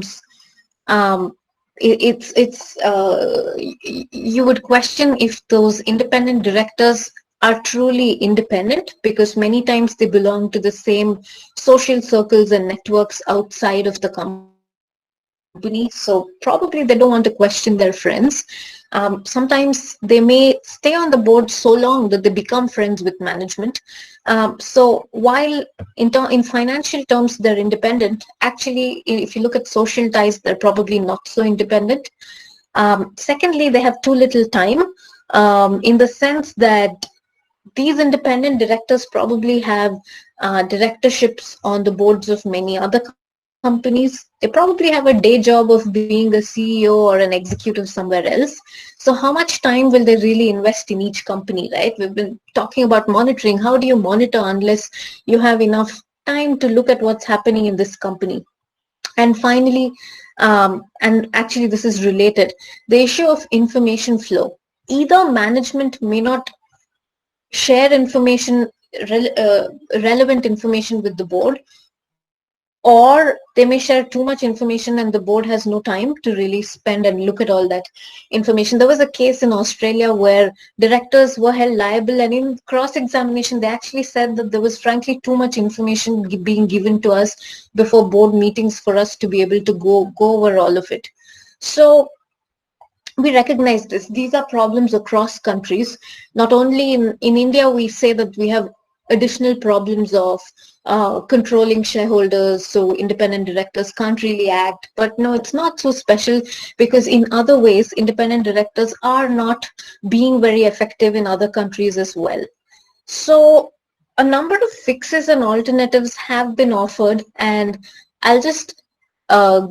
systems, um, you would question if those independent directors are truly independent, because many times they belong to the same social circles and networks outside of the company. So probably they don't want to question their friends. Sometimes they may stay on the board so long that they become friends with management. So while in financial terms they're independent, actually if you look at social ties, they're probably not so independent. Secondly, they have too little time, in the sense that these independent directors probably have directorships on the boards of many other companies. They probably have a day job of being a CEO or an executive somewhere else. So how much time will they really invest in each company, right? We've been talking about monitoring. How do you monitor unless you have enough time to look at what's happening in this company? And finally, and actually this is related, the issue of information flow. Either management may not share information, relevant information with the board, or they may share too much information and the board has no time to really spend and look at all that information. There was a case in Australia where directors were held liable, and in cross-examination they actually said that there was frankly too much information being given to us before board meetings for us to be able to go over all of it. So we recognize this. These are problems across countries. Not only in India, we say that we have additional problems of controlling shareholders, so independent directors can't really act. But no, it's not so special, because in other ways, independent directors are not being very effective in other countries as well. So a number of fixes and alternatives have been offered, and I'll just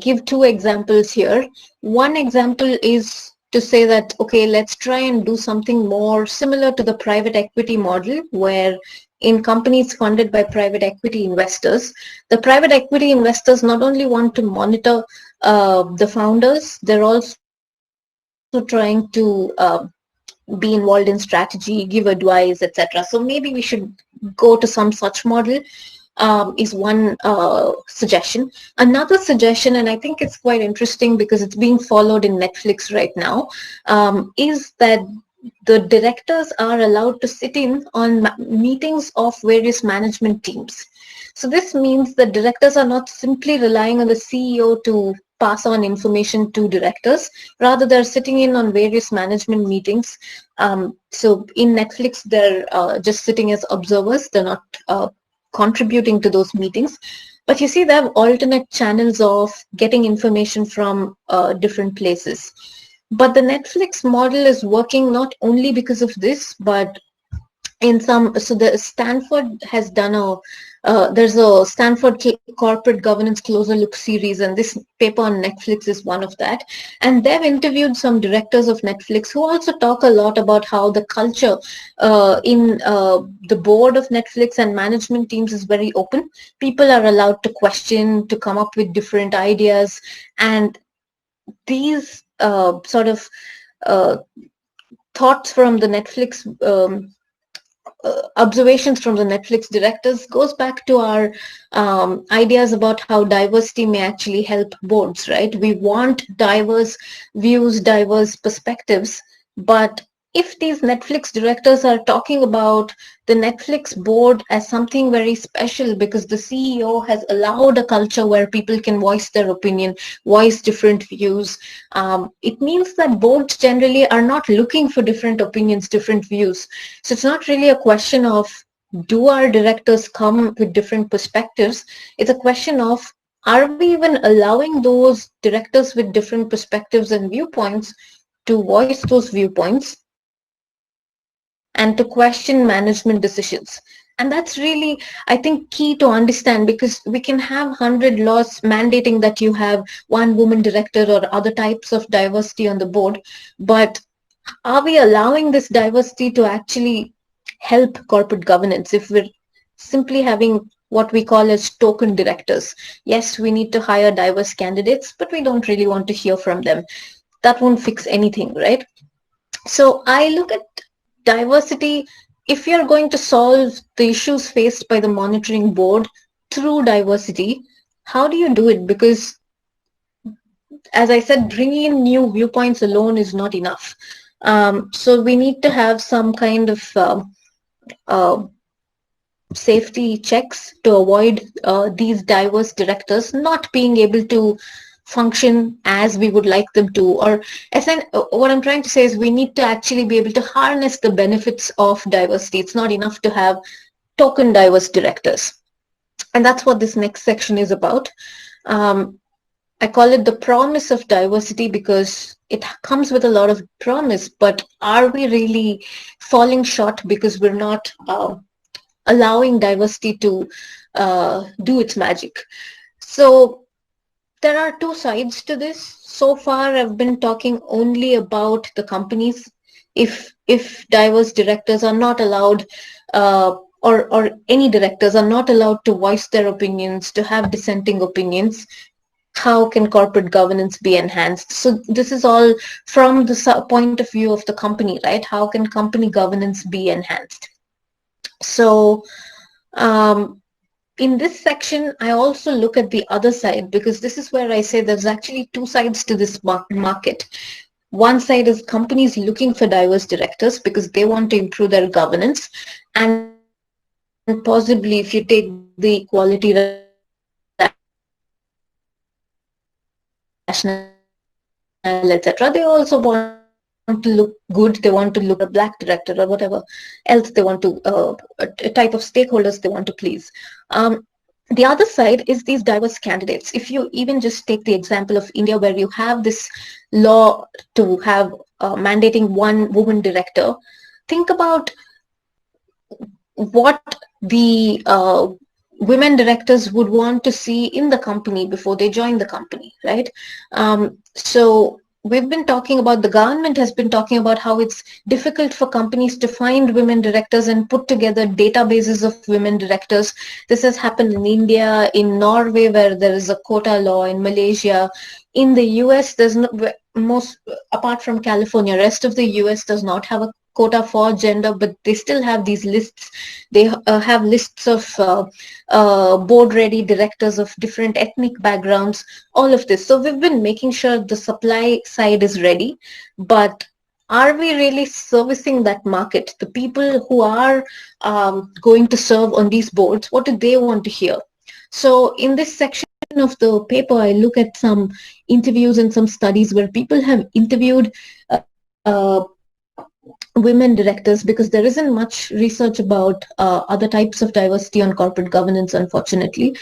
give two examples here. One example is to say that, okay, let's try and do something more similar to the private equity model, where in companies funded by private equity investors, the private equity investors not only want to monitor the founders, they're also trying to be involved in strategy, give advice, etc. So maybe we should go to some such model, is one suggestion. Another suggestion, and I think it's quite interesting because it's being followed in Netflix right now, is that the directors are allowed to sit in on meetings of various management teams. So this means that directors are not simply relying on the CEO to pass on information to directors. Rather, they're sitting in on various management meetings. So in Netflix, they're just sitting as observers. They're not contributing to those meetings. But you see, they have alternate channels of getting information from different places. But the Netflix model is working not only because of this, but in some, so the Stanford has done there's a Stanford Corporate Governance Closer Look series, and this paper on Netflix is one of that. And they've interviewed some directors of Netflix who also talk a lot about how the culture in the board of Netflix and management teams is very open. People are allowed to question, to come up with different ideas, and these sort of uh, thoughts from the Netflix observations from the Netflix directors goes back to our ideas about how diversity may actually help boards, right? We want diverse views, diverse perspectives, but if these Netflix directors are talking about the Netflix board as something very special because the CEO has allowed a culture where people can voice their opinion, voice different views, it means that boards generally are not looking for different opinions, different views. So it's not really a question of do our directors come with different perspectives? It's a question of are we even allowing those directors with different perspectives and viewpoints to voice those viewpoints and to question management decisions? And that's really, I think, key to understand, because we can have 100 laws mandating that you have one woman director or other types of diversity on the board, but are we allowing this diversity to actually help corporate governance if we're simply having what we call as token directors? Yes, we need to hire diverse candidates, but we don't really want to hear from them. That won't fix anything, right? So I look at diversity. If you're going to solve the issues faced by the monitoring board through diversity, how do you do it? Because as I said, bringing in new viewpoints alone is not enough. So we need to have some kind of uh, safety checks to avoid these diverse directors not being able to function as we would like them to. Or what I'm trying to say is we need to actually be able to harness the benefits of diversity. It's not enough to have token diverse directors. And that's what this next section is about. I call it the promise of diversity because it comes with a lot of promise, but are we really falling short because we're not allowing diversity to do its magic? So there are two sides to this. So far, I've been talking only about the companies. If diverse directors are not allowed, or any directors are not allowed to voice their opinions, to have dissenting opinions, how can corporate governance be enhanced? So this is all from the point of view of the company, right? How can company governance be enhanced? So in this section, I also look at the other side because this is where I say there's actually two sides to this market. One side is companies looking for diverse directors because they want to improve their governance. And possibly if you take the equality, rationale, etc., they also want to look good. They want to look a black director or whatever else they want to, a type of stakeholders they want to please. The other side is these diverse candidates. If you even just take the example of India, where you have this law to have mandating one woman director, think about what the women directors would want to see in the company before they join the company, right? So we've been talking about, the government has been talking about how it's difficult for companies to find women directors and put together databases of women directors. This has happened in India, in Norway, where there is a quota law, in Malaysia. In the US, there's no, most, apart from California, rest of the US does not have a quota for gender, but they still have these lists. They have lists of board-ready directors of different ethnic backgrounds, all of this. So we've been making sure the supply side is ready, but are we really servicing that market? The people who are going to serve on these boards, what do they want to hear? So in this section of the paper, I look at some interviews and some studies where people have interviewed women directors, because there isn't much research about other types of diversity on corporate governance, unfortunately.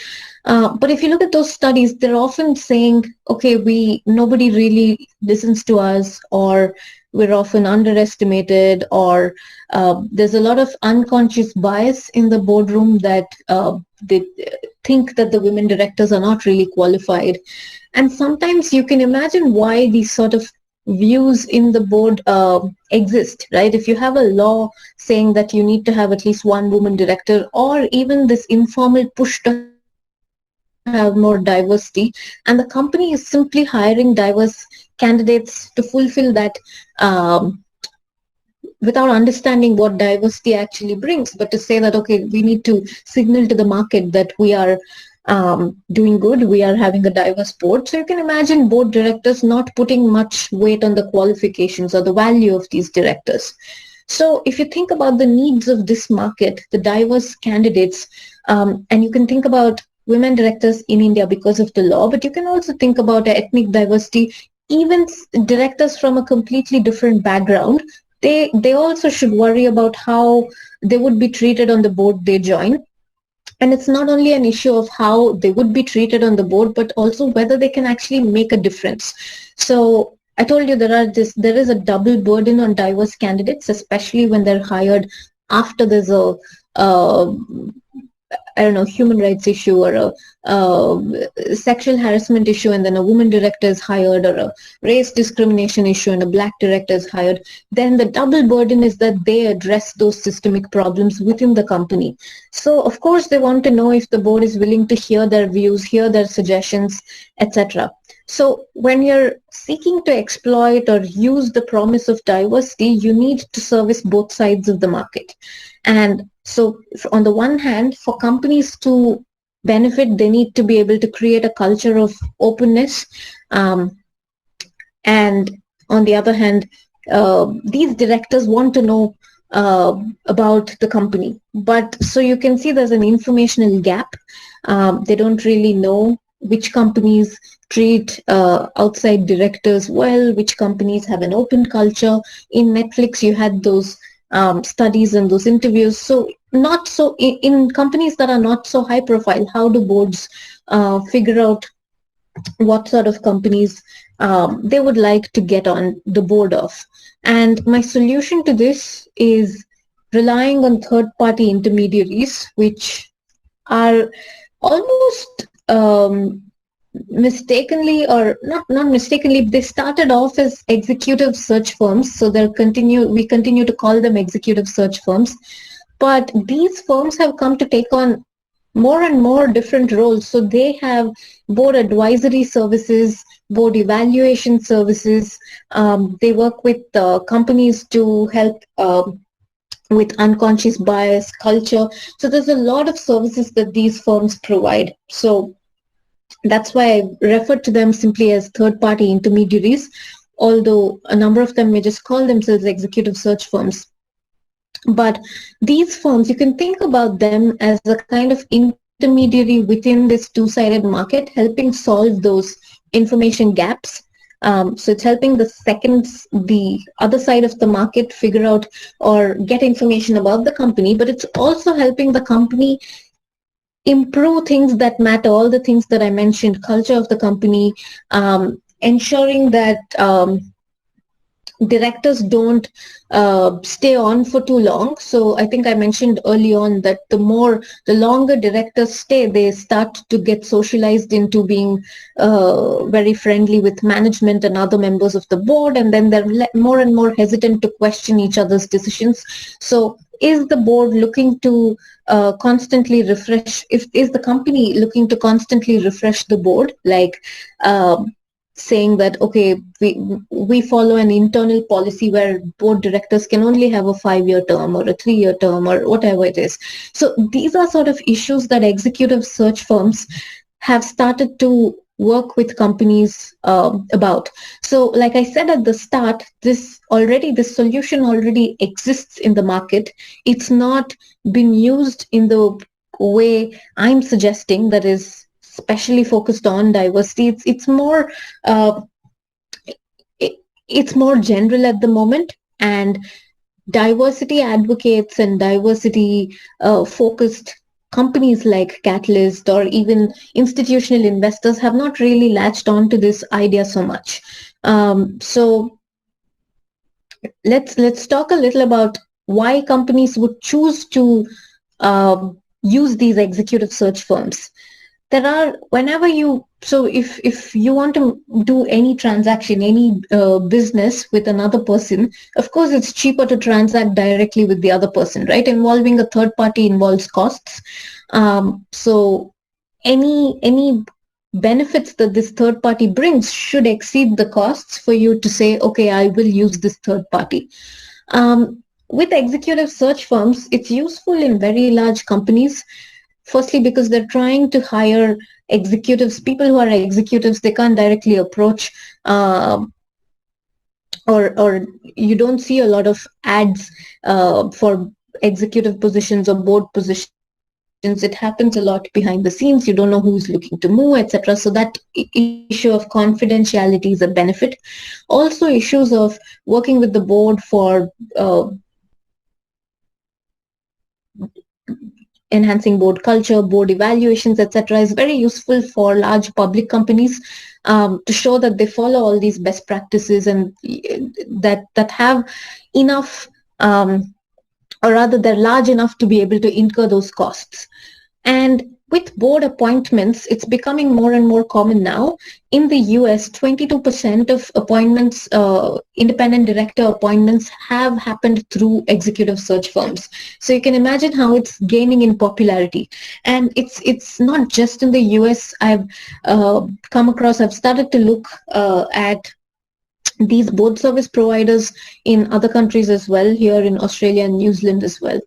But if you look at those studies, they're often saying, okay, nobody really listens to us, or we're often underestimated, or there's a lot of unconscious bias in the boardroom that they think that the women directors are not really qualified. And sometimes you can imagine why these sort of views in the board exist, right? If you have a law saying that you need to have at least one woman director, or even this informal push to have more diversity, and the company is simply hiring diverse candidates to fulfill that, without understanding what diversity actually brings, but to say that, okay, we need to signal to the market that we are doing good, we are having a diverse board. So you can imagine board directors not putting much weight on the qualifications or the value of these directors. So if you think about the needs of this market, the diverse candidates, and you can think about women directors in India because of the law, but you can also think about ethnic diversity, even directors from a completely different background. They also should worry about how they would be treated on the board they join. And it's not only an issue of how they would be treated on the board, but also whether they can actually make a difference. So I told you there is a double burden on diverse candidates, especially when they're hired after there's a I don't know, human rights issue, or a sexual harassment issue, and then a woman director is hired, or a race discrimination issue and a black director is hired, then the double burden is that they address those systemic problems within the company. So of course they want to know if the board is willing to hear their views, hear their suggestions, etc. So when you're seeking to exploit or use the promise of diversity, you need to service both sides of the market. And so on the one hand, for companies to benefit, they need to be able to create a culture of openness. And on the other hand, these directors want to know about the company. But so you can see there's an informational gap. They don't really know which companies treat outside directors well, which companies have an open culture. In Netflix, you had those studies and those interviews. So not so in companies that are not so high profile, how do boards figure out what sort of companies they would like to get on the board of? And my solution to this is relying on third-party intermediaries, which are almost mistakenly, or not mistakenly, they started off as executive search firms. So we continue to call them executive search firms. But these firms have come to take on more and more different roles. So they have board advisory services, board evaluation services. They work with companies to help with unconscious bias, culture. So there's a lot of services that these firms provide. So that's why I refer to them simply as third-party intermediaries, although a number of them may just call themselves executive search firms. But these firms, you can think about them as a kind of intermediary within this two-sided market, helping solve those information gaps. So it's helping the other side of the market figure out or get information about the company, but it's also helping the company improve things that matter, all the things that I mentioned, culture of the company, ensuring that directors don't stay on for too long. So I think I mentioned early on that the longer directors stay, they start to get socialized into being very friendly with management and other members of the board, and then they're more and more hesitant to question each other's decisions. So is the board looking to constantly refresh, is the company looking to constantly refresh the board, like saying that, okay, we follow an internal policy where board directors can only have a 5-year term or a 3-year term or whatever it is. So these are sort of issues that executive search firms have started to work with companies about. So like I said at the start, this solution already exists in the market. It's not been used in the way I'm suggesting, that is especially focused on diversity. It's more it's more general at the moment, and diversity advocates and diversity focused companies like Catalyst or even institutional investors have not really latched on to this idea so much. So let's talk a little about why companies would choose to use these executive search firms. So if you want to do any transaction, any business with another person, of course it's cheaper to transact directly with the other person, right? Involving a third party involves costs. So any benefits that this third party brings should exceed the costs for you to say, okay, I will use this third party. With executive search firms, it's useful in very large companies. Firstly, because they're trying to hire executives, people who are executives, they can't directly approach, or you don't see a lot of ads for executive positions or board positions. It happens a lot behind the scenes. You don't know who's looking to move, etc. So that issue of confidentiality is a benefit. Also, issues of working with the board for enhancing board culture, board evaluations, etc., is very useful for large public companies to show that they follow all these best practices and that have enough, or rather they're large enough to be able to incur those costs. And with board appointments, it's becoming more and more common now. In the US, 22% of appointments, independent director appointments, have happened through executive search firms. So you can imagine how it's gaining in popularity. And it's not just in the US. I've started to look at these board service providers in other countries as well, here in Australia and New Zealand as well.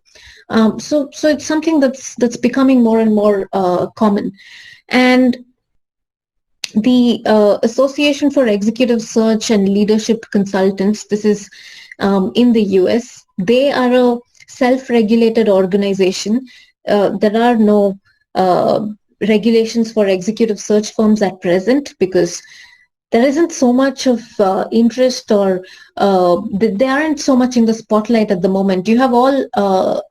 So it's something that's becoming more and more common. And The Association for Executive Search and Leadership Consultants, this is in the US, they are a self-regulated organization. There are no regulations for executive search firms at present because there isn't so much of interest, or they aren't so much in the spotlight at the moment. You have all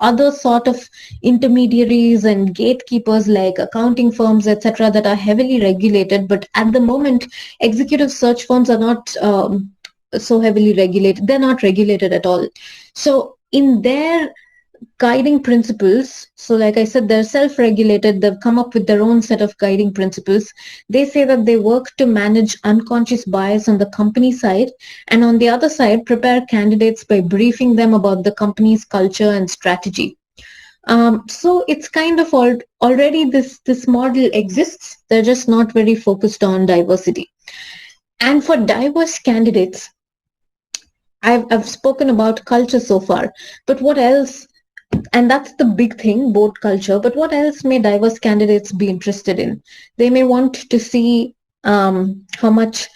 other sort of intermediaries and gatekeepers like accounting firms, etc., that are heavily regulated. But at the moment, executive search firms are not so heavily regulated. They're not regulated at all. So in their guiding principles, so like I said, they're self-regulated, they've come up with their own set of guiding principles. They say that they work to manage unconscious bias on the company side, and on the other side prepare candidates by briefing them about the company's culture and strategy. So it's kind of already this model exists, they're just not very focused on diversity. And for diverse candidates, I've spoken about culture so far, but what else? And that's the big thing, board culture. But what else may diverse candidates be interested in? They may want to see how much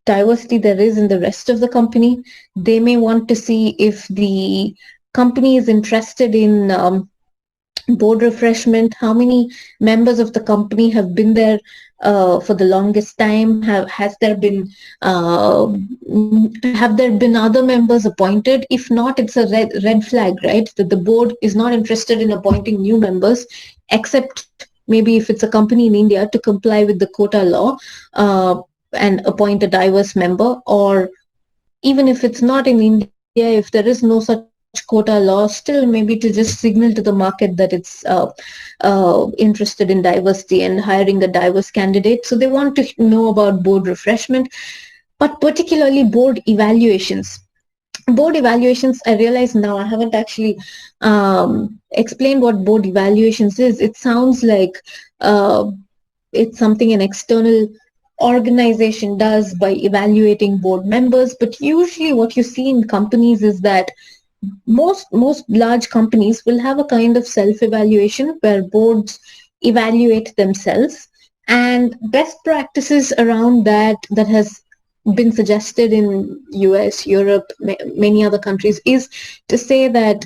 diversity there is in the rest of the company. They may want to see if the company is interested in board refreshment, how many members of the company have been there for the longest time, have there been other members appointed? If not, it's a red flag, right, that the board is not interested in appointing new members, except maybe if it's a company in India, to comply with the quota law and appoint a diverse member. Or even if it's not in India, if there is no such quota law, still maybe to just signal to the market that it's interested in diversity and hiring a diverse candidate. So they want to know about board refreshment, but particularly board evaluations. Board evaluations, I realize now I haven't actually explained what board evaluations is. It sounds like it's something an external organization does by evaluating board members, but usually what you see in companies is that most large companies will have a kind of self-evaluation where boards evaluate themselves, and best practices around that has been suggested in US, Europe, many other countries, is to say that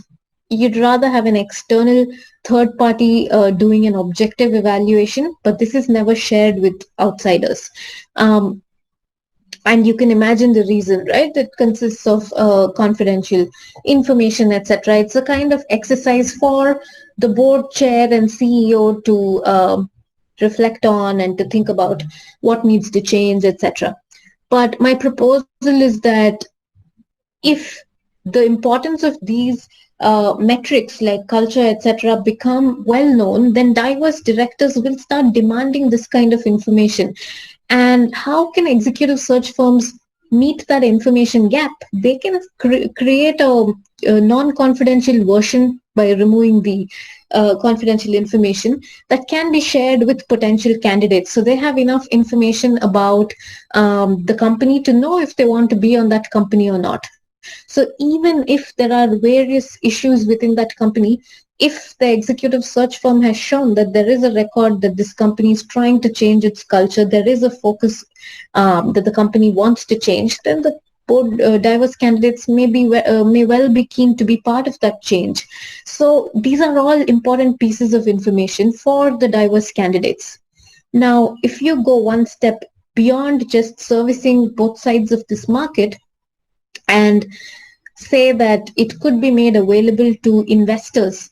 you'd rather have an external third party doing an objective evaluation, but this is never shared with outsiders. And you can imagine the reason, right? It consists of confidential information, etc. It's a kind of exercise for the board chair and CEO to reflect on and to think about what needs to change, etc. But my proposal is that if the importance of these metrics like culture, etc., become well known, then diverse directors will start demanding this kind of information. And how can executive search firms meet that information gap? They can create a non-confidential version by removing the confidential information that can be shared with potential candidates. So they have enough information about the company to know if they want to be on that company or not. So even if there are various issues within that company, if the executive search firm has shown that there is a record that this company is trying to change its culture, there is a focus that the company wants to change, then the board diverse candidates may well be keen to be part of that change. So these are all important pieces of information for the diverse candidates. Now, if you go one step beyond just servicing both sides of this market and say that it could be made available to investors,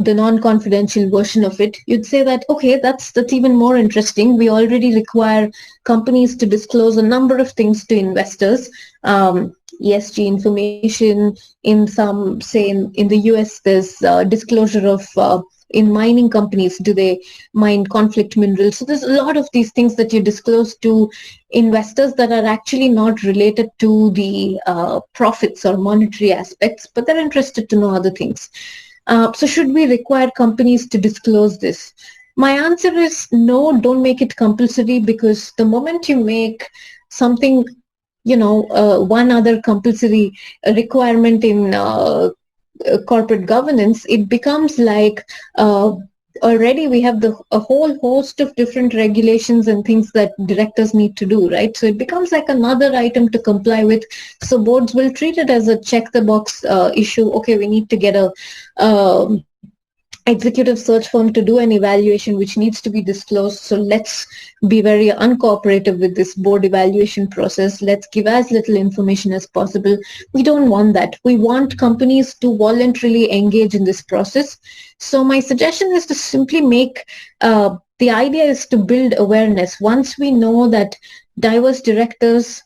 the non-confidential version of it, you'd say that, okay, that's even more interesting. We already require companies to disclose a number of things to investors. ESG information, in some, say in the US, there's disclosure of in mining companies, do they mine conflict minerals? So there's a lot of these things that you disclose to investors that are actually not related to the profits or monetary aspects, but they're interested to know other things. So should we require companies to disclose this? My answer is no, don't make it compulsory, because the moment you make something, one other compulsory requirement in corporate governance, it becomes like already we have a whole host of different regulations and things that directors need to do, right? So it becomes like another item to comply with. So boards will treat it as a check the box issue. Okay, we need to get a um, executive search firm to do an evaluation which needs to be disclosed. So let's be very uncooperative with this board evaluation process. Let's give as little information as possible. We don't want that. We want companies to voluntarily engage in this process. So my suggestion is to simply make, the idea is to build awareness. Once we know that diverse directors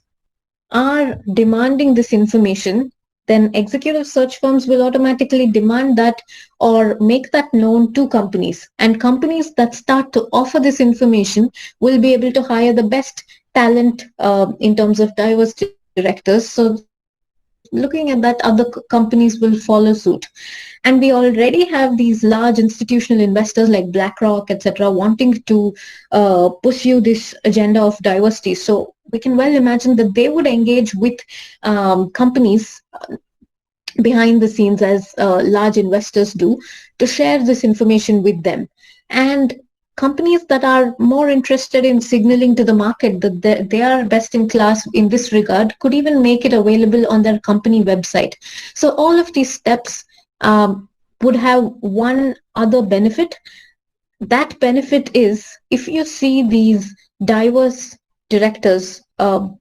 are demanding this information, then executive search firms will automatically demand that or make that known to companies. And companies that start to offer this information will be able to hire the best talent in terms of diverse directors. So looking at that, other companies will follow suit. And we already have these large institutional investors like BlackRock, etc., wanting to pursue this agenda of diversity. So we can well imagine that they would engage with companies behind the scenes as large investors do to share this information with them. And companies that are more interested in signaling to the market that they are best in class in this regard could even make it available on their company website. So all of these steps would have one other benefit. That benefit is if you see these diverse directors,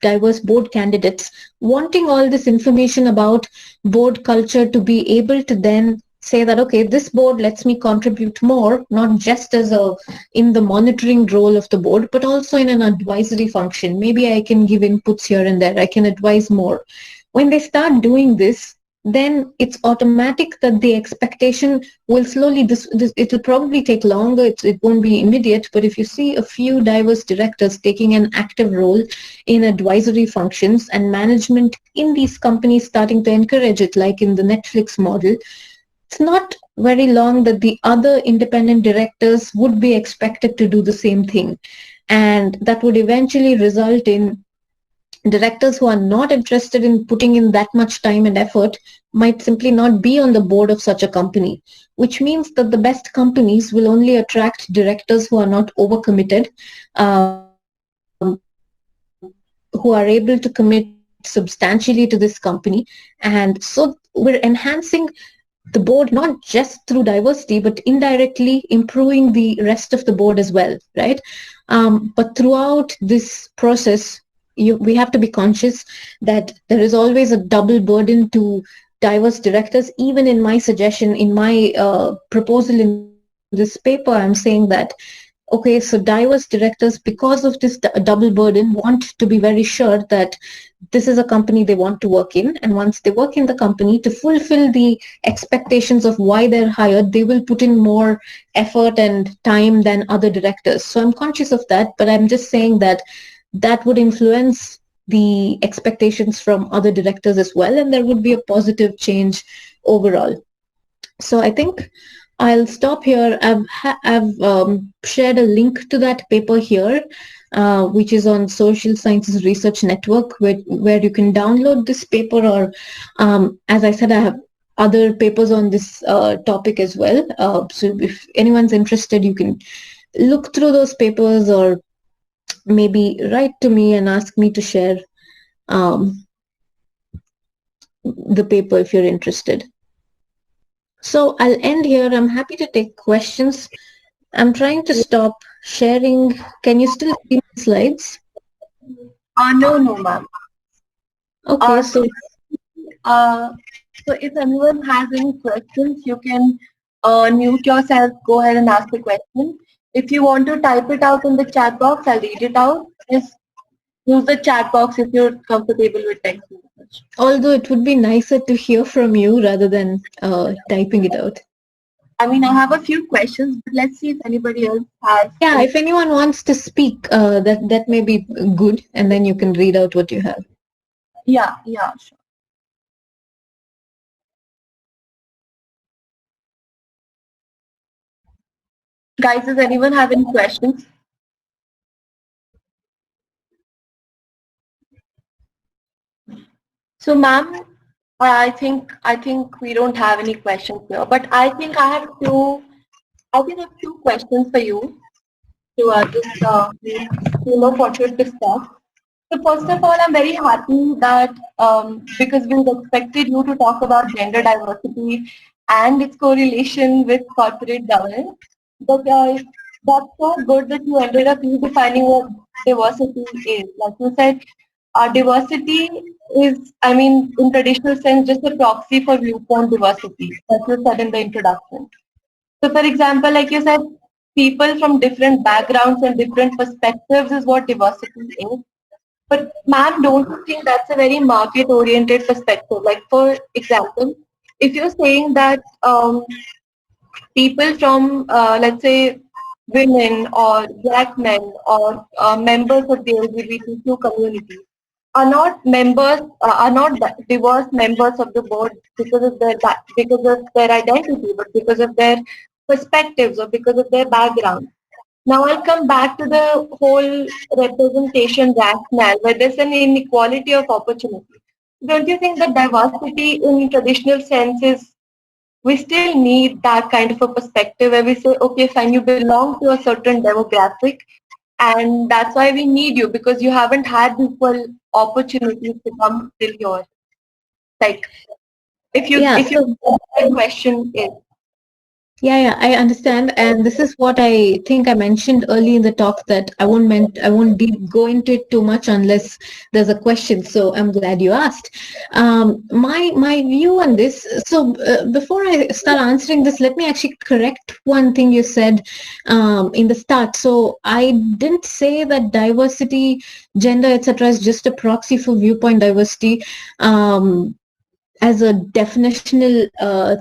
diverse board candidates wanting all this information about board culture to be able to then say that, okay, this board lets me contribute more, not just as a in the monitoring role of the board, but also in an advisory function. Maybe I can give inputs here and there. I can advise more. When they start doing this, then it's automatic that the expectation will slowly, it will probably take longer, it won't be immediate, but if you see a few diverse directors taking an active role in advisory functions and management in these companies starting to encourage it, like in the Netflix model, it's not very long that the other independent directors would be expected to do the same thing. And that would eventually result in directors who are not interested in putting in that much time and effort might simply not be on the board of such a company, which means that the best companies will only attract directors who are not overcommitted, who are able to commit substantially to this company. And so we're enhancing the board not just through diversity, but indirectly improving the rest of the board as well, right? But throughout this process, we have to be conscious that there is always a double burden to diverse directors. Even in my suggestion, in my proposal in this paper, I'm saying that, okay, so diverse directors, because of this double burden, want to be very sure that this is a company they want to work in. And once they work in the company, to fulfill the expectations of why they're hired, they will put in more effort and time than other directors. So I'm conscious of that, but I'm just saying that that would influence the expectations from other directors as well, and there would be a positive change overall. So I think I'll stop here. I've shared a link to that paper here, which is on Social Sciences Research Network, where you can download this paper, or as I said, I have other papers on this topic as well. So if anyone's interested, you can look through those papers, or maybe write to me and ask me to share the paper if you're interested. So I'll end here. I'm happy to take questions. I'm trying to stop sharing. Can you still see my slides? No, no, ma'am. Okay, So, so if anyone has any questions, you can mute yourself, go ahead and ask the question. If you want to type it out in the chat box, I'll read it out. Just use the chat box if you're comfortable with text message. Although it would be nicer to hear from you rather than typing it out. I mean, I have a few questions, but let's see if anybody else has. Yeah, if anyone wants to speak, that may be good, and then you can read out what you have. Yeah, sure. Guys, does anyone have any questions? So, ma'am, I think we don't have any questions here, but I think I have two I can have two questions for you to just what should discuss. So first of all, I'm very happy that because we've expected you to talk about gender diversity and its correlation with corporate governance. But that's so good that you ended up redefining what diversity is. Like you said, diversity is, I mean, in traditional sense, just a proxy for viewpoint diversity, as you said in the introduction. So, for example, like you said, people from different backgrounds and different perspectives is what diversity is. But ma'am, don't you think that's a very market-oriented perspective? Like, for example, if you're saying that people from, let's say, women or black men or members of the LGBTQ community are not diverse members of the board because of their identity, but because of their perspectives or because of their background. Now I'll come back to the whole representation rationale where there's an inequality of opportunity. Don't you think that diversity in traditional sense is we still need that kind of a perspective where we say, okay, fine, you belong to a certain demographic and that's why we need you because you haven't had equal opportunities to come till yours. Like Yeah, if you so the question is yeah, I understand, and this is what I think I mentioned early in the talk that I won't go into it too much unless there's a question. So I'm glad you asked. My view on this. So before I start answering this, let me actually correct one thing you said in the start. So I didn't say that diversity, gender, etc., is just a proxy for viewpoint diversity. As a definitional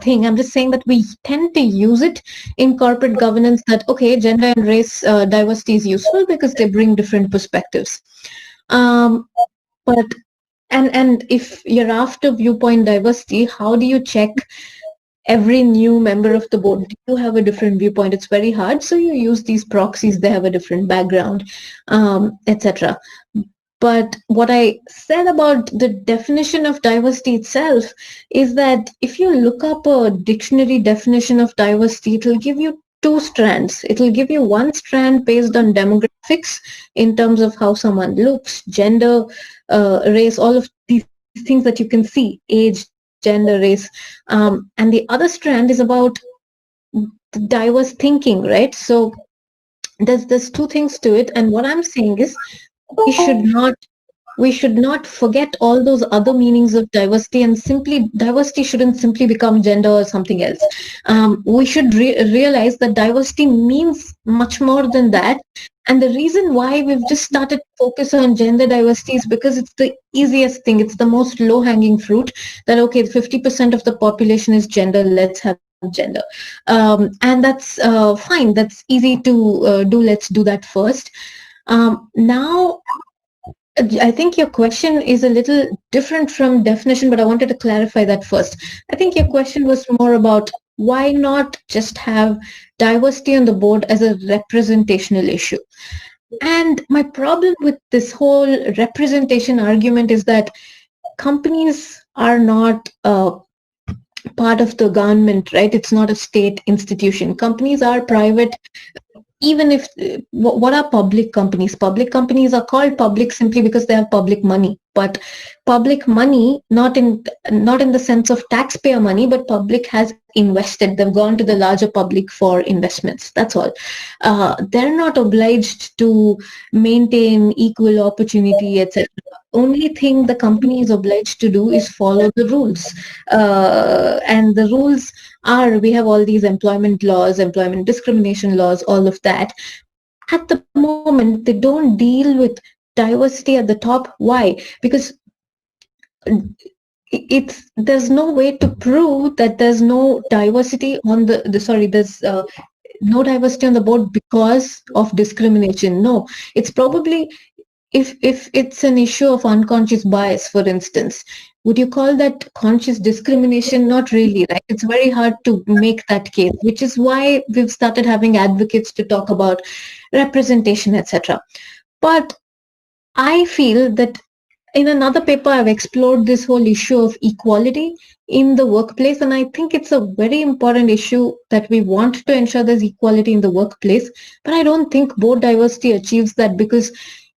thing. I'm just saying that we tend to use it in corporate governance that, okay, gender and race diversity is useful because they bring different perspectives. But and if you're after viewpoint diversity, how do you check every new member of the board? Do you have a different viewpoint? It's very hard. So you use these proxies. They have a different background, etc. But what I said about the definition of diversity itself is that if you look up a dictionary definition of diversity, it will give you two strands. It will give you one strand based on demographics in terms of how someone looks, gender, race, all of these things that you can see, age, gender, race. And the other strand is about diverse thinking, right? So there's two things to it. And what I'm saying is we should not we should not forget all those other meanings of diversity, and simply diversity shouldn't simply become gender or something else. We should realize that diversity means much more than that. And the reason why we've just started to focus on gender diversity is because it's the easiest thing. It's the most low hanging fruit that, okay, 50% of the population is gender. Let's have gender. And that's fine. That's easy to do. Let's do that first. Now, I think your question is a little different from definition, but I wanted to clarify that first. I think your question was more about why not just have diversity on the board as a representational issue. And my problem with this whole representation argument is that companies are not part of the government, right? It's not a state institution. Companies are private. Even if what are public companies? Public companies are called public simply because they have public money. But public money, not in the sense of taxpayer money, but public has invested. They've gone to the larger public for investments. That's all. They're not obliged to maintain equal opportunity, etc. Only thing the company is obliged to do is follow the rules, and the rules are, we have all these employment laws, employment discrimination laws, all of that. At the moment, they don't deal with diversity at the top. Why? Because there's no way to prove that there's no diversity on there's no diversity on the board because of discrimination. No, it's probably, if it's an issue of unconscious bias, for instance, would you call that conscious discrimination? Not really, right? It's very hard to make that case, which is why we've started having advocates to talk about representation, etc. But I feel that in another paper, I've explored this whole issue of equality in the workplace, and I think it's a very important issue that we want to ensure there's equality in the workplace. But I don't think board diversity achieves that, because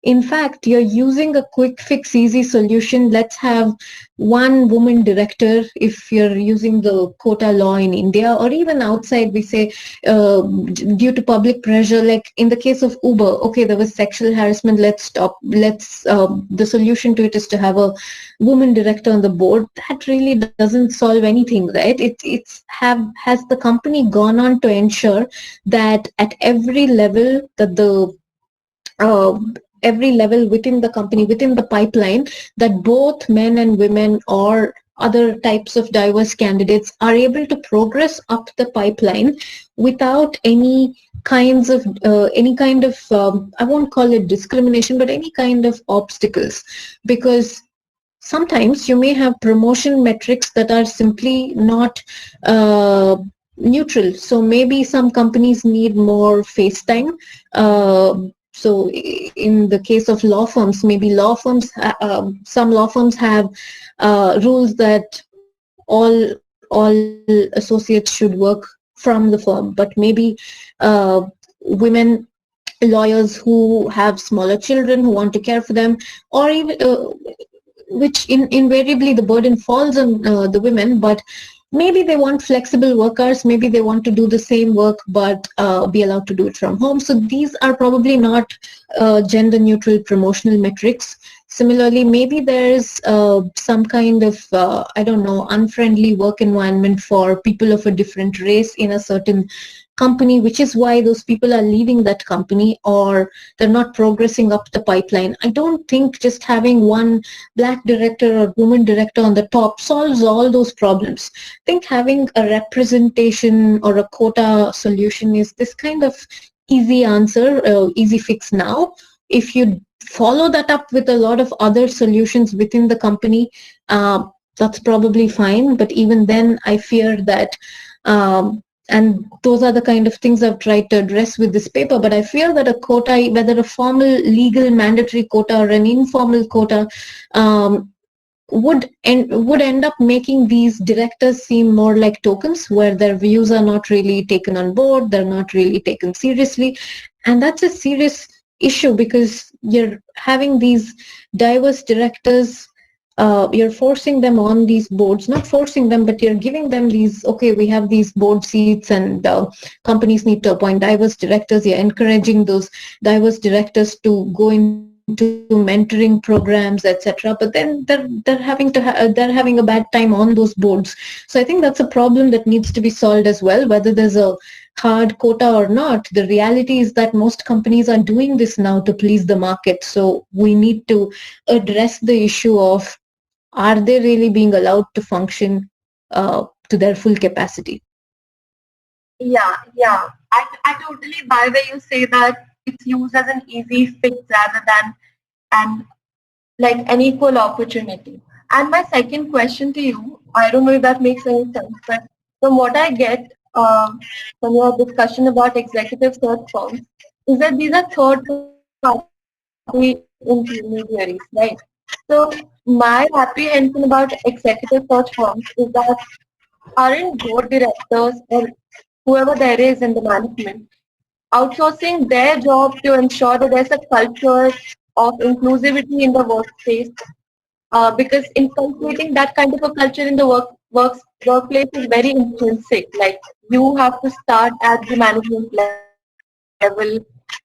in fact, you're using a quick fix, easy solution. Let's have one woman director if you're using the quota law in India, or even outside, we say due to public pressure, like in the case of Uber, okay, there was sexual harassment, let's stop, the solution to it is to have a woman director on the board. That really doesn't solve anything, right? Has the company gone on to ensure that at every level, that the uh, every level within the company, within the pipeline, that both men and women or other types of diverse candidates are able to progress up the pipeline without any kind of I won't call it discrimination, but any kind of obstacles. Because sometimes you may have promotion metrics that are simply not neutral. So maybe some companies need more face time. So in the case of law firms, maybe some law firms have rules that all associates should work from the firm, but maybe women lawyers who have smaller children who want to care for them, or even which invariably the burden falls on the women, but maybe they want flexible workers, maybe they want to do the same work but be allowed to do it from home. So these are probably not gender neutral promotional metrics. Similarly, maybe there's some kind of, I don't know, unfriendly work environment for people of a different race in a certain company, which is why those people are leaving that company, or they're not progressing up the pipeline. I don't think just having one black director or woman director on the top solves all those problems. I think having a representation or a quota solution is this kind of easy answer, easy fix now. If you follow that up with a lot of other solutions within the company, that's probably fine. But even then, I fear that and those are the kind of things I've tried to address with this paper. But I fear that a quota, whether a formal, legal, mandatory quota or an informal quota, would end up making these directors seem more like tokens, where their views are not really taken on board, they're not really taken seriously. And that's a serious issue, because you're having these diverse directors, you're forcing them on these boards, not forcing them, but you're giving them these, okay, we have these board seats and companies need to appoint diverse directors. You're encouraging those diverse directors to go into mentoring programs, etc. But then they're having a bad time on those boards. So I think that's a problem that needs to be solved as well, whether there's a hard quota or not. The reality is that most companies are doing this now to please the market. So we need to address the issue of, are they really being allowed to function to their full capacity? Yeah. I totally buy where you say that it's used as an easy fix rather than an like an equal opportunity. And my second question to you, I don't know if that makes any sense, but from what I get from your discussion about executive search firms, is that these are third party intermediaries, right? So my apprehension about executive search firms is that aren't board directors or whoever there is in the management outsourcing their job to ensure that there's a culture of inclusivity in the workspace, because inculcating that kind of a culture in the workplace is very intrinsic. Like you have to start at the management level,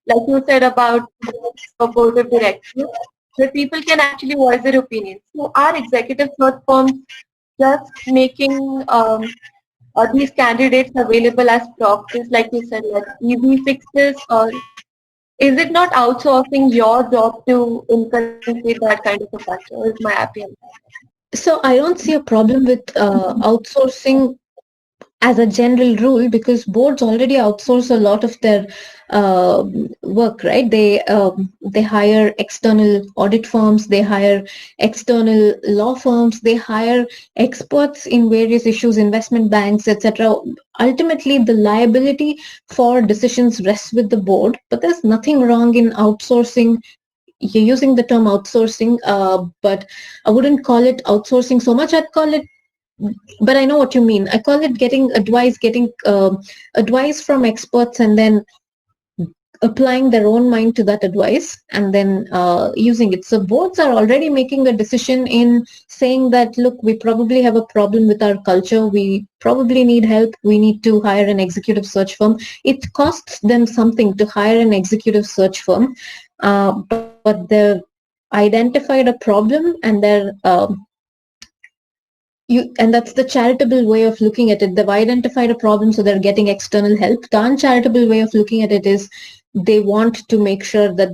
like you said about the board of directors, where people can actually voice their opinions. So are executive search firms just making these candidates available as proxies, like you said, like easy fixes, or is it not outsourcing your job to inculcate that kind of a culture? Is my opinion. So I don't see a problem with outsourcing as a general rule, because boards already outsource a lot of their work, right? They hire external audit firms, they hire external law firms, they hire experts in various issues, investment banks, etc. Ultimately, the liability for decisions rests with the board, but there's nothing wrong in outsourcing you're using the term outsourcing, but I wouldn't call it outsourcing so much. I'd call it, but I know what you mean. I call it getting advice, getting advice from experts, and then applying their own mind to that advice and then using it. So boards are already making a decision in saying that, look, we probably have a problem with our culture. We probably need help. We need to hire an executive search firm. It costs them something to hire an executive search firm, but they've identified a problem and and that's the charitable way of looking at it. They've identified a problem, so they're getting external help. The uncharitable way of looking at it is they want to make sure that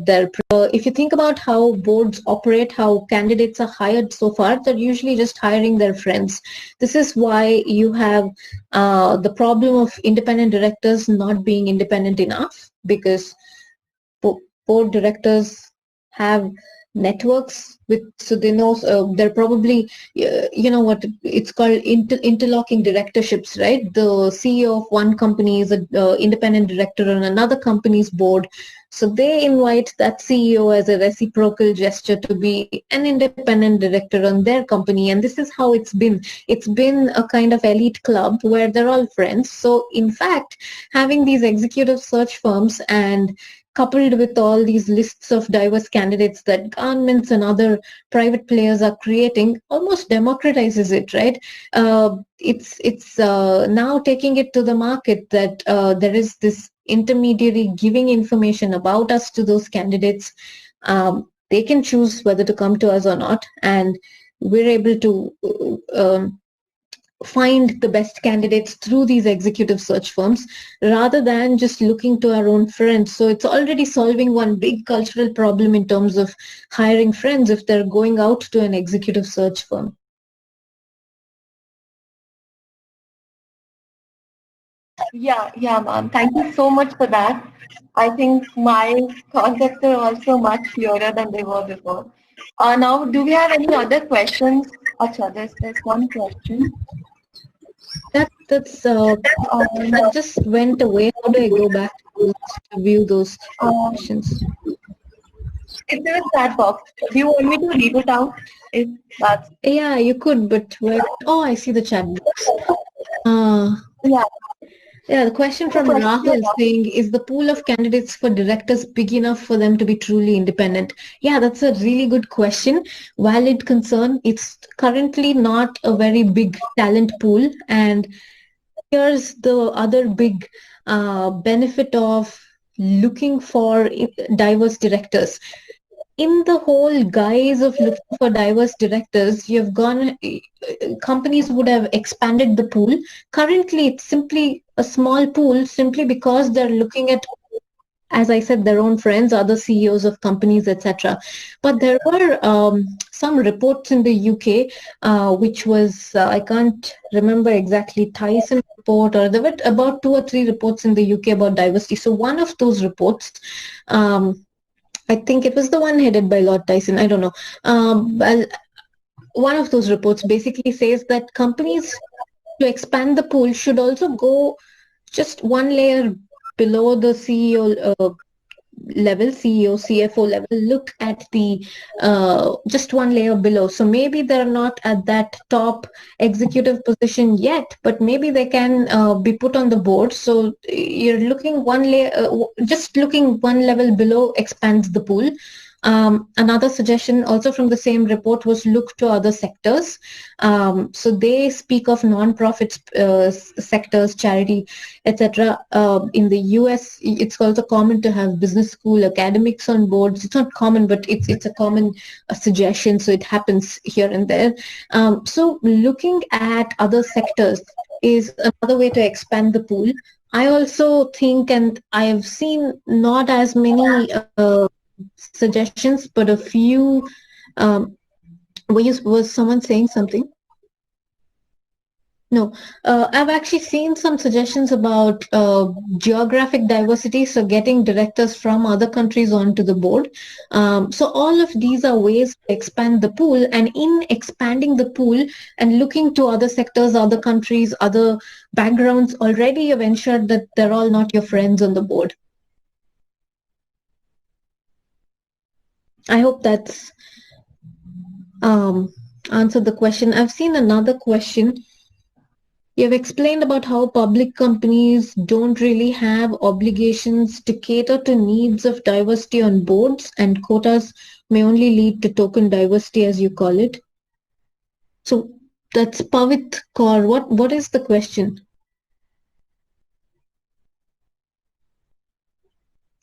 if you think about how boards operate, how candidates are hired so far, they're usually just hiring their friends. This is why you have the problem of independent directors not being independent enough, because board directors have networks with, so they know, they're probably, you know what it's called, interlocking directorships, right? The CEO of one company is an independent director on another company's board, so they invite that CEO as a reciprocal gesture to be an independent director on their company. And this is how it's been a kind of elite club where they're all friends. So in fact, having these executive search firms and coupled with all these lists of diverse candidates that governments and other private players are creating, almost democratizes it, right? It's now taking it to the market that there is this intermediary giving information about us to those candidates. They can choose whether to come to us or not, and we're able to find the best candidates through these executive search firms rather than just looking to our own friends. So it's already solving one big cultural problem in terms of hiring friends if they're going out to an executive search firm. Yeah, ma'am. Thank you so much for that. I think my concepts are also much clearer than they were before. Now, do we have any other questions? Acha, there's one question. That just went away. How do I go back to view those questions? It's in the chat box. Do you want me to read it out? If that's Yeah, you could, but oh, I see the chat box. yeah. Yeah, the question from Rahul is saying, is the pool of candidates for directors big enough for them to be truly independent? Yeah, that's a really good question. Valid concern. It's currently not a very big talent pool. And here's the other big benefit of looking for diverse directors. In the whole guise of looking for diverse directors, companies would have expanded the pool. Currently, it's simply a small pool simply because they're looking at, as I said, their own friends, other CEOs of companies, etc. But there were some reports in the UK, which was, I can't remember exactly, Tyson report, or there were about 2 or 3 reports in the UK about diversity. So one of those reports, I think it was the one headed by Lord Tyson, I don't know. One of those reports basically says that companies, to expand the pool, should also go just one layer below the CEO level, CEO, CFO level, look at the just one layer below. So maybe they're not at that top executive position yet, but maybe they can be put on the board. So you're looking one layer, just looking one level below expands the pool. Another suggestion also from the same report was look to other sectors. So they speak of non-profit sectors, charity, etc. In the US, it's also common to have business school academics on boards. It's not common, but it's a common suggestion. So it happens here and there. So looking at other sectors is another way to expand the pool. I also think, and I have seen not as many suggestions, but a few. Was someone saying something? No, I've actually seen some suggestions about geographic diversity, so getting directors from other countries onto the board. So all of these are ways to expand the pool, and in expanding the pool and looking to other sectors, other countries, other backgrounds, already you've ensured that they're all not your friends on the board. I hope that's answered the question. I've seen another question. You've explained about how public companies don't really have obligations to cater to needs of diversity on boards, and quotas may only lead to token diversity, as you call it. So that's Pavit Kaur. What is the question?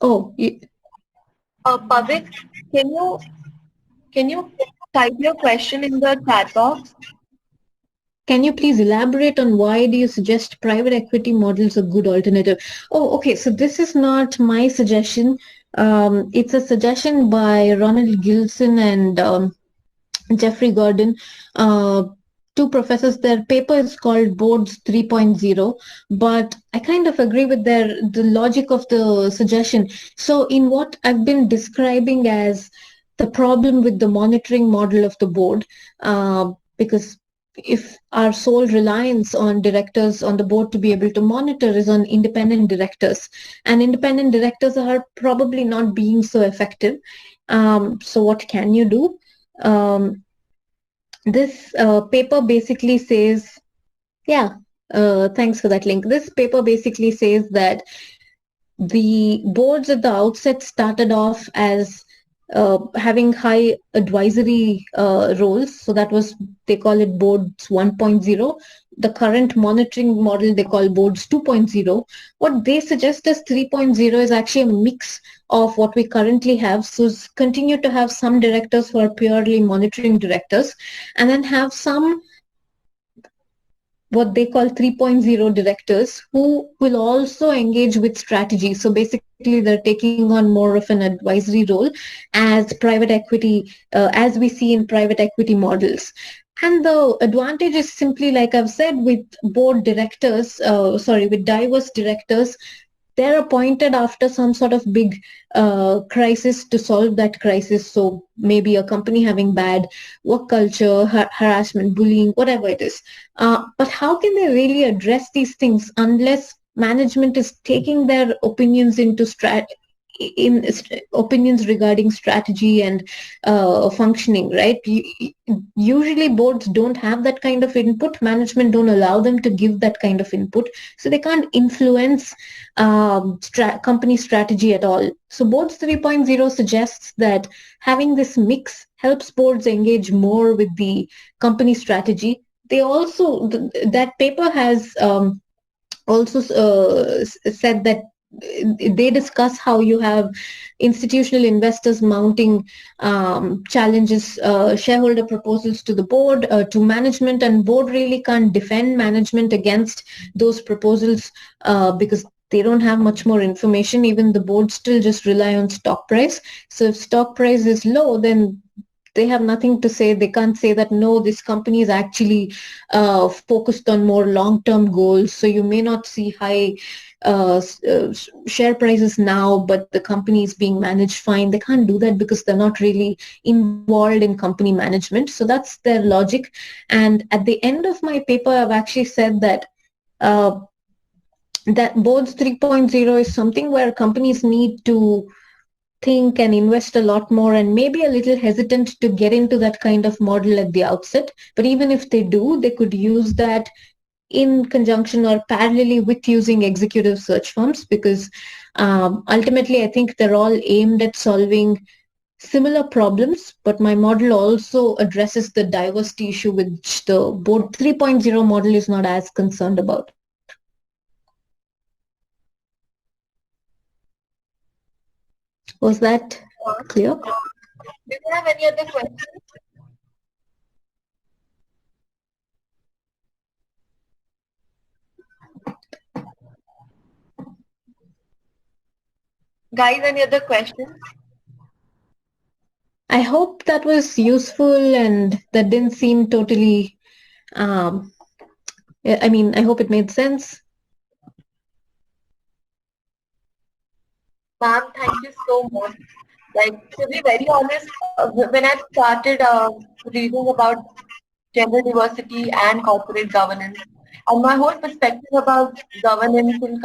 Oh, Pavit, can you can you type your question in the chat box? can you please elaborate on why do you suggest private equity models a good alternative? Oh, okay. So this is not my suggestion. It's a suggestion by Ronald Gilson and Jeffrey Gordon, two professors. Their paper is called Boards 3.0, but I kind of agree with the logic of the suggestion. So in what I've been describing as the problem with the monitoring model of the board, because if our sole reliance on directors on the board to be able to monitor is on independent directors, and independent directors are probably not being so effective. So what can you do? This paper basically says, yeah, thanks for that link. This paper basically says that the boards at the outset started off as having high advisory roles. So that was, they call it boards 1.0. The current monitoring model they call boards 2.0. What they suggest as 3.0 is actually a mix of what we currently have. So continue to have some directors who are purely monitoring directors, and then have some what they call 3.0 directors who will also engage with strategy. So basically, they're taking on more of an advisory role as private equity, as we see in private equity models. And the advantage is simply, like I've said, with board directors, with diverse directors, they're appointed after some sort of big crisis to solve that crisis. So maybe a company having bad work culture, harassment, bullying, whatever it is. But how can they really address these things unless management is taking their opinions into opinions regarding strategy and functioning, right? Usually boards don't have that kind of input. Management don't allow them to give that kind of input. So they can't influence company strategy at all. So boards 3.0 suggests that having this mix helps boards engage more with the company strategy. They also, that paper has also said that they discuss how you have institutional investors mounting challenges, shareholder proposals to the board, to management, and board really can't defend management against those proposals because they don't have much more information. Even the board still just rely on stock price. So if stock price is low, then they have nothing to say. They can't say that, no, this company is actually focused on more long-term goals. So you may not see high share prices now, but the company is being managed fine. They can't do that because they're not really involved in company management. So that's their logic. And at the end of my paper, I've actually said that that boards 3.0 is something where companies need to think and invest a lot more, and maybe a little hesitant to get into that kind of model at the outset. But even if they do, they could use that in conjunction or parallelly with using executive search firms, because ultimately I think they're all aimed at solving similar problems, but my model also addresses the diversity issue, which the board 3.0 model is not as concerned about. Was that clear? Do you have any other questions? Guys, any other questions? I hope that was useful and that didn't seem totally, I mean, I hope it made sense. Ma'am, thank you so much. Like, to be very honest, when I started reading about gender diversity and corporate governance, and my whole perspective about governance in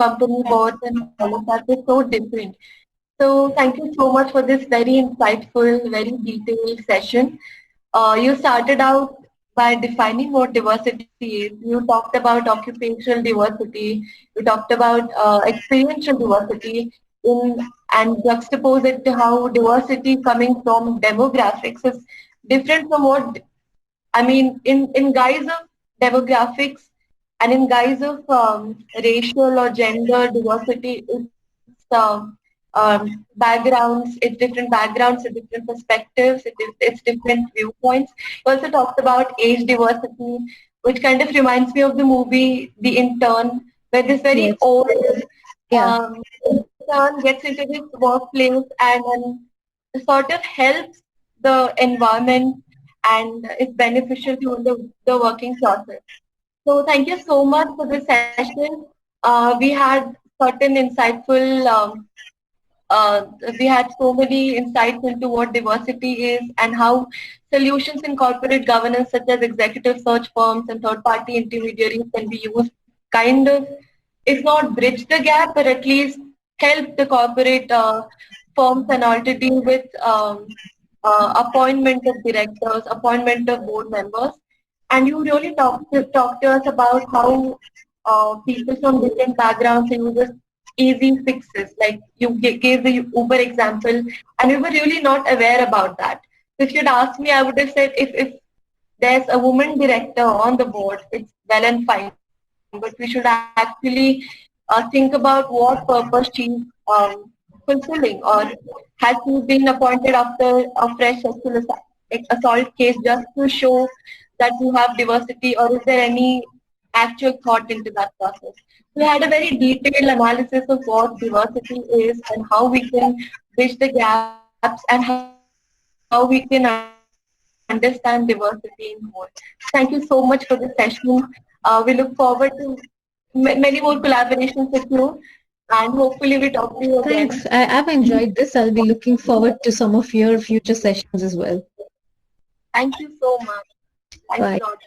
company boards and all of that was so different. So thank you so much for this very insightful, very detailed session. You started out by defining what diversity is. You talked about occupational diversity. You talked about experiential diversity and juxtapose it to how diversity coming from demographics is different from what, I mean, in guise of demographics and in guise of racial or gender diversity, backgrounds, it's different backgrounds, it's different perspectives, it's different viewpoints. You also talked about age diversity, which kind of reminds me of the movie The Intern, where this very Yes. old Yeah. intern gets into this workplace and sort of helps the environment and is beneficial to the working process. So thank you so much for this session. We had certain insightful uh, we had so many insights into what diversity is and how solutions in corporate governance such as executive search firms and third-party intermediaries can be used kind of, if not bridge the gap, but at least help the corporate firms and all to deal with appointment of directors, appointment of board members. And you really talk to us about how people from different backgrounds use easy fixes. Like you gave the Uber example, and we were really not aware about that. So if you'd asked me, I would have said if there's a woman director on the board, it's well and fine. But we should actually think about what purpose she's fulfilling, or has she been appointed after a fresh sexual assault case just to show that you have diversity, or is there any actual thought into that process? We had a very detailed analysis of what diversity is and how we can bridge the gaps and how we can understand diversity in whole. Thank you so much for this session. We look forward to many more collaborations with you, and hopefully we talk to you again. Thanks. I've enjoyed this. I'll be looking forward to some of your future sessions as well. Thank you so much. Thanks a Bye. lot.